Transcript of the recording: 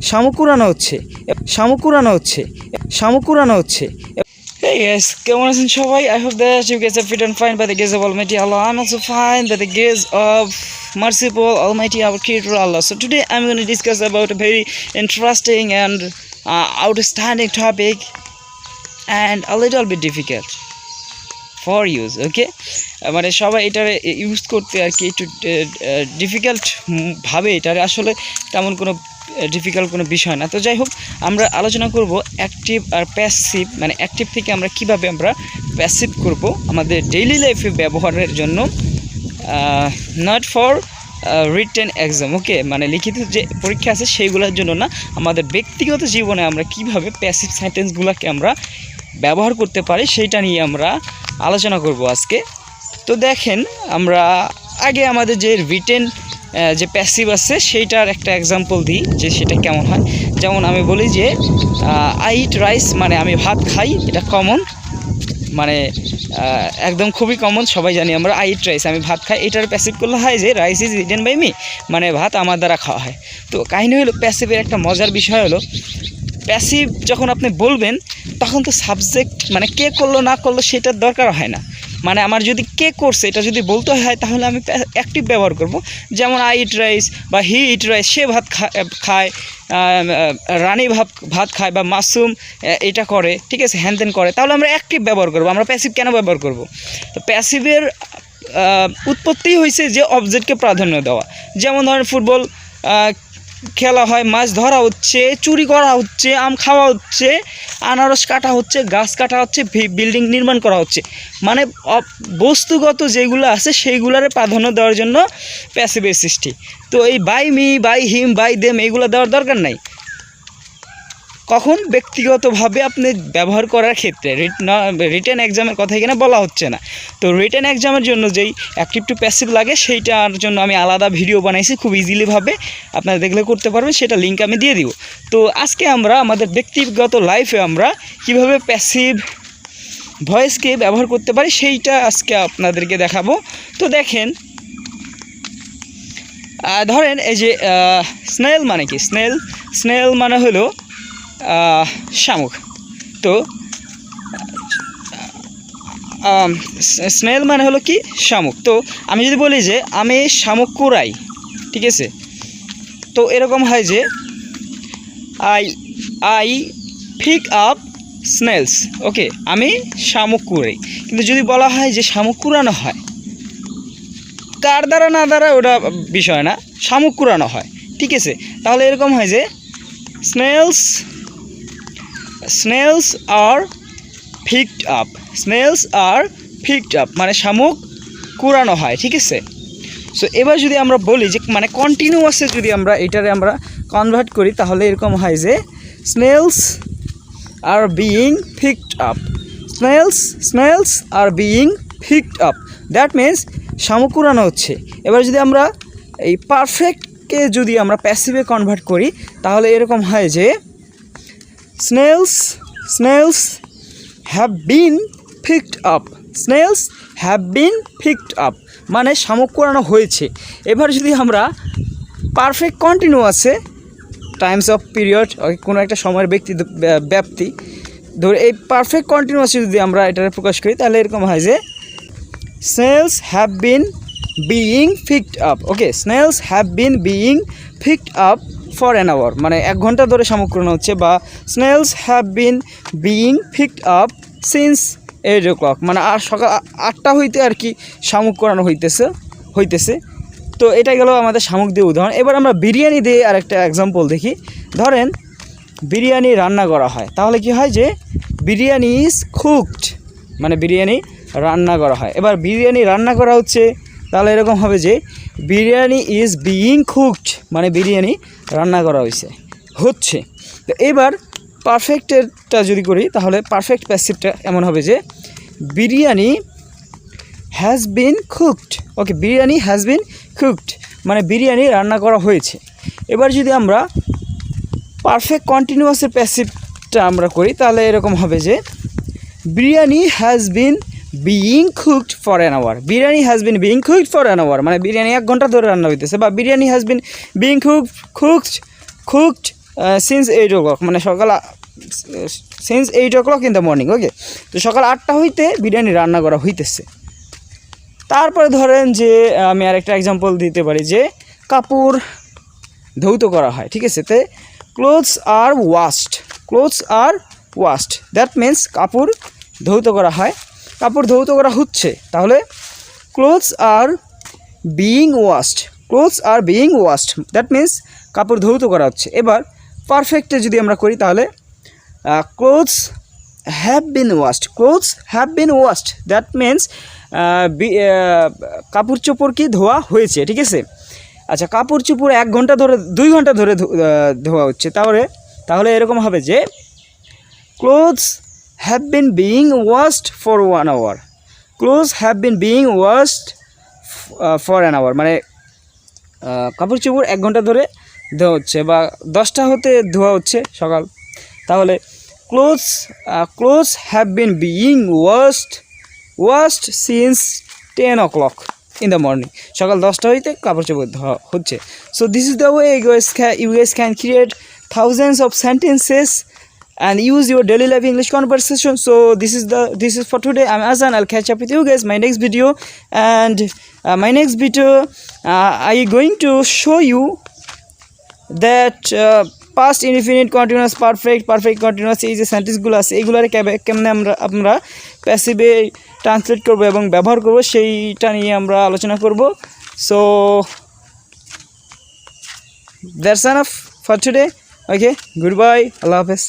শামুক কুড়ানো হচ্ছে, শামুক কুড়ানো হচ্ছে, শামুক কুড়ানো হচ্ছে। Hey guys, কেমন আছেন সবাই? I hope that you guys are fit and fine by the grace of Almighty Allah. I'm also fine by the grace of merciful Almighty our Creator Allah. So today I'm going to discuss about a very interesting and outstanding topic and a little bit difficult for use. Okay, মানে সবাই এটা use করতে আর কি একটু difficult ভাবে, এটা আসলে তেমন কোনো ডিফিকাল্ট কোনো বিষয় না। তো যাই হোক, আমরা আলোচনা করব অ্যাক্টিভ আর প্যাসিভ, মানে অ্যাক্টিভ থেকে আমরা কিভাবে আমরা প্যাসিভ করব আমাদের ডেইলি লাইফে ব্যবহারের জন্য, নট ফর রিটেন এক্সাম। ওকে, মানে লিখিত যে পরীক্ষা আছে সেইগুলোর জন্য না, আমাদের ব্যক্তিগত জীবনে আমরা কিভাবে প্যাসিভ সেন্টেন্সগুলোকে আমরা ব্যবহার করতে পারি সেইটা নিয়ে আমরা আলোচনা করব আজকে। তো দেখেন, আমরা আগে আমাদের যে রিটেন যে প্যাসিভ আছে সেইটার একটা এক্সাম্পল দিই যে সেটা কেমন হয়। যেমন আমি বলি যে আই ইট রাইস, মানে আমি ভাত খাই, এটা কমন, মানে একদম খুবই কমন, সবাই জানি আমরা আই ইট রাইস, আমি ভাত খাই। এটার প্যাসিভ করলে হয় যে rice is eaten by me, মানে ভাত আমার দ্বারা খাওয়া হয়। তো কাহিনী হলো প্যাসিভের একটা মজার বিষয় হলো, প্যাসিভ যখন আপনি বলবেন তখন তো সাবজেক্ট মানে কে করলো না করলো সেটার দরকার হয় না। মানে আমার যদি কে করছে এটা যদি বলতে হয় তাহলে আমি অ্যাক্টিভ ব্যবহার করব। যেমন আই ইট রাইস বা হি ইট রাইস, সে ভাত খায়, রানী ভাত খায়, বা মাসুম এটা করে, ঠিক আছে, হ্যান ত্যান করে, তাহলে আমরা অ্যাক্টিভ ব্যবহার করব। আমরা প্যাসিভ কেন ব্যবহার করব? তো প্যাসিভের উৎপত্তি হয়েছে যে অবজেক্টকে প্রাধান্য দেওয়া। যেমন ধরেন ফুটবল খেলা হয়, মাছ ধরা হচ্ছে, চুরি করা হচ্ছে, আম খাওয়া হচ্ছে, আনারস কাটা হচ্ছে, গাছ কাটা হচ্ছে, বিল্ডিং নির্মাণ করা হচ্ছে, মানে বস্তুগত যেগুলো আছে সেইগুলোরে প্রাধান্য দেওয়ার জন্য প্যাসিভের সৃষ্টি। তো এই by me, by him, by them এইগুলো দেওয়ার দরকার নাই। কখন? ব্যক্তিগতভাবে আপনি ব্যবহার করার ক্ষেত্রে। রিটেন এক্সামের কথা এখানে বলা হচ্ছে না। তো রিটেন এক্সামের জন্য যেই অ্যাক্টিভ টু প্যাসিভ লাগে সেইটার জন্য আমি আলাদা ভিডিও বানাইছি, খুব ইজিলিভাবে আপনারা দেখলে করতে পারবেন, সেটা লিঙ্ক আমি দিয়ে দিব। তো আজকে আমরা আমাদের ব্যক্তিগত লাইফে আমরা কিভাবে প্যাসিভ ভয়েসকে ব্যবহার করতে পারি সেইটা আজকে আপনাদেরকে দেখাবো। তো দেখেন, ধরেন এই যে স্নেল মানে কি? স্নেল মানে হলো শামুক। তো স্নেল মানে হলো কি? শামুক। তো আমি যদি বলি যে আমি শামুক কুড়াই, ঠিক আছে, তো এরকম হয় যে আই পিক আপ স্নেলস। ওকে, আমি শামুক কুড়াই। কিন্তু যদি বলা হয় যে শামুক কুড়ানো হয়, কার দ্বারা না দ্বারা ওটা বিষয় না, শামুক কুড়ানো হয়, ঠিক আছে, তাহলে এরকম হয় যে snails are picked up, snails are picked up, মানে শামুক কুড়ানো হয়, ঠিক আছে। সো এবার যদি আমরা বলি যে মানে কন্টিনিউয়াসে যদি আমরা এটারে আমরা কনভার্ট করি তাহলে এরকম হয় যে snails are being picked up, snails are being picked up, that means শামুক কুড়ানো হচ্ছে। এবার যদি আমরা এই পারফেক্টকে যদি আমরা প্যাসিভে কনভার্ট করি তাহলে এরকম হয় যে snails have been picked up, snails have been picked up, মানে শামুক কুড়ানো হয়েছে। এবার যদি আমরা পারফেক্ট কন্টিনিউয়াসে টাইমস অফ পিরিয়ড, কোনো একটা সময়ের ব্যাপ্তি ধরে এই পারফেক্ট কন্টিনিউয়াসে যদি আমরা এটা প্রকাশ করি তাহলে এরকম হয় যে snails have been being picked up, okay, snails have been being picked up for an hour, মানে 1 ঘন্টা ধরে শামুক কুড়ানো হচ্ছে। বা snails have been being picked up since 8 o'clock, মানে আর সকাল 8টা হইতে আর কি শামুক কুড়ানো হইতেছে। তো এটা গেল আমাদের শামুক দিয়ে উদাহরণ। এবার আমরা বিরিয়ানি দিয়ে আরেকটা এক্সাম্পল দেখি। ধরেন বিরিয়ানি রান্না করা হয়, তাহলে কি হয় যে বিরিয়ানি ইজ কুকড, মানে বিরিয়ানি রান্না করা হয়। এবার বিরিয়ানি রান্না করা হচ্ছে, তাহলে এরকম হবে যে বিরিয়ানি ইজ বিইং কুকড, মানে বিরিয়ানি রান্না করা হচ্ছে। তো এবার পারফেক্টেরটা যদি করি তাহলে পারফেক্ট প্যাসিভটা এমন হবে যে biryani has bin cooked, okay, biryani has bin cooked, মানে বিরিয়ানি রান্না করা হয়েছে। এবার যদি আমরা পারফেক্ট কন্টিনিউয়াসের প্যাসিভটা আমরা করি তাহলে এরকম হবে যে biryani has been being cooked for an hour, biryani has been being cooked for an hour, মানে বিরিয়ানি 1 ঘন্টা ধরে রান্না হইতেছে। বা biryani has been being cooked since 8 o'clock মানে সকাল since 8 o'clock in the morning. Okay, তো সকাল 8টা হইতে বিরিয়ানি রান্না করা হইতেছে। তারপরে ধরেন যে আমি আরেকটা এক্সাম্পল দিতে পারি যে কাপড় ধৌত করা হয়, ঠিক আছে। The clothes are washed, clothes are washed, that means কাপড় ধৌত করা হয়, কাপড় ধৌত করা হচ্ছে। তাহলে clothes are being washed, clothes are being washed, that means কাপড় ধৌত করা হচ্ছে। এবার পারফেক্টে যদি আমরা করি তাহলে clothes have bin washed, clothes have bin washed, that means কাপড় চোপড় কি ধোয়া হয়েছে, ঠিক আছে। আচ্ছা, কাপড় চোপড় 1 ঘন্টা ধরে 2 ঘন্টা ধরে ধোয়া হচ্ছে, তাহলে এরকম হবে যে clothes have been being washed for 1 hour, clothes have been being washed for an hour, মানে কাপড় চোপড় 1 ঘন্টা ধরে ধোয়া হচ্ছে বা 10টা হতে ধোয়া হচ্ছে সকাল। তাহলে clothes have been being washed since 10 o'clock in the morning, সকাল 10টা হইতে কাপড় চোপড় ধোয়া হচ্ছে। So this is the way you guys can create thousands of sentences and use your daily life English conversation. So this is for today. I'm Ahsan. I'll catch up with you guys my next video, and my next video I going to show you that past indefinite continuous perfect continuous এই যে সেন্টেন্সগুলো আছে এইগুলার কেমনে আমরা প্যাসিভে translate করব এবং ব্যবহার করব সেইটা নিয়ে আমরা আলোচনা করব। So that's enough for today. Okay, good bye, আল্লাহ হাফেজ।